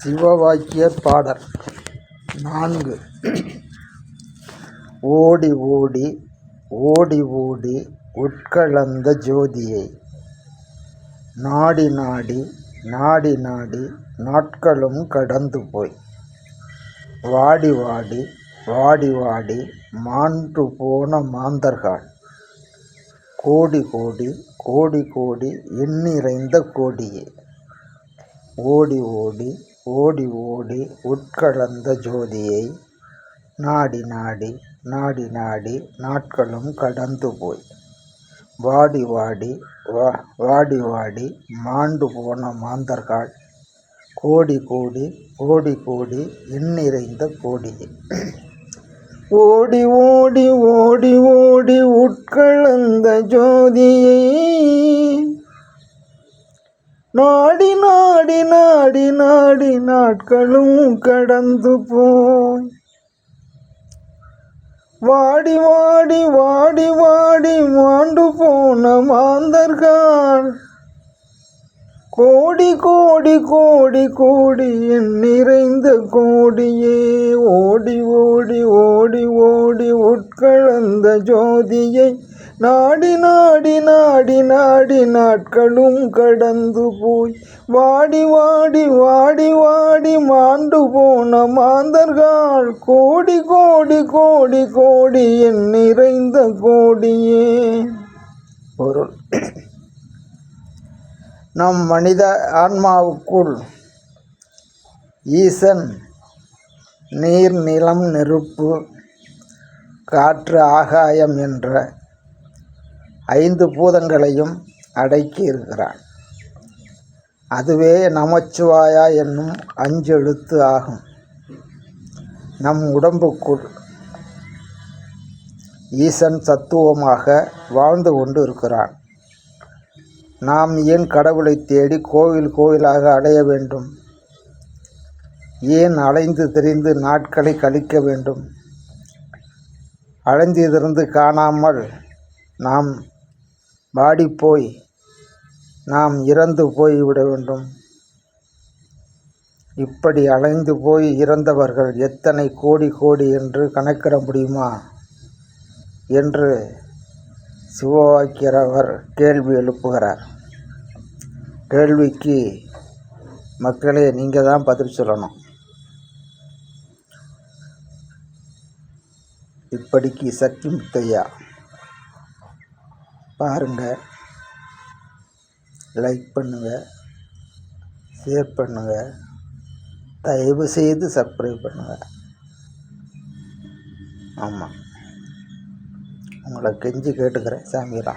சிவவாக்கியர் பாடல் 4. ஓடி ஓடி ஓடி ஓடி உட்கலந்த ஜோதியை நாடி நாடி நாடி நாடி நாட்களும் கடந்து போய் வாடி வாடி வாடி வாடி மாண்டு போன மாந்தர்கள் கோடி கோடி கோடி கோடி எண்ணிறைந்த கோடியே ஓடி ஓடி ஓடி ஓடி உட்கலந்த ஜோதியை நாடி நாடி நாடி நாடி நாட்களும் கடந்து போய் வாடி வாடி வாடி வாடி மாண்டு போன மாந்தர்கள் கோடி கோடி கோடி கோடி எண்ணிறைந்த கோடியே ஓடி ஓடி ஓடி ஓடி உட்கலந்த ஜோதியை நாடி நாடி நாடி நாடி நாட்களும் கடந்து போய் வாடி வாடி வாடி வாடி மாண்டு போன மாந்தர்கள் கோடி கோடி கோடி கோடி நிறைந்த கோடியே ஓடி ஓடி ஓடி ஓடி உட்கலந்த ஜோதியை நாடி நாடி நாடி நாடி நாட்களும் கடந்து போய் வாடி வாடி வாடி வாடி மாண்டு போன மாந்தர்கள் கோடி கோடி கோடி கோடி நிறைந்த கோடியே. பொருள்: நம் மனித ஆன்மாவுக்குள் ஈசன் நீர், நிலம், நெருப்பு, காற்று, ஆகாயம் என்ற 5 பூதங்களையும் அடக்கி இருக்கிறான். அதுவே நமச்சிவாயா என்னும் 5 எழுத்து ஆகும். நம் உடம்புக்குள் ஈசன் தத்துவமாக வாழ்ந்து கொண்டு இருக்கிறான். நாம் ஏன் கடவுளை தேடி கோவில் கோவிலாக அடைய வேண்டும்? ஏன் அலைந்து திரிந்து நாட்களை கழிக்க வேண்டும்? அலைந்திருந்து காணாமல் நாம் வாடிப்போய் நாம் இறந்து போய் விட வேண்டும்? இப்படி அலைந்து போய் இறந்தவர்கள் எத்தனை கோடி கோடி என்று கணக்கிட முடியுமா என்று சிவவாக்கியர் அவர் கேள்வி எழுப்புகிறார். கேள்விக்கு மக்களே நீங்கள் தான் பதில் சொல்லணும். இப்படிக்கு சக்தி முத்தையா பாருங்கள், லைக் பண்ணுங்கள், ஷேர் பண்ணுங்கள், தயவு செய்து சப்ஸ்கிரைப் பண்ணுங்கள். ஆமாம், உங்களை கெஞ்சி கேட்டுக்கிறேன் சாமிகளா.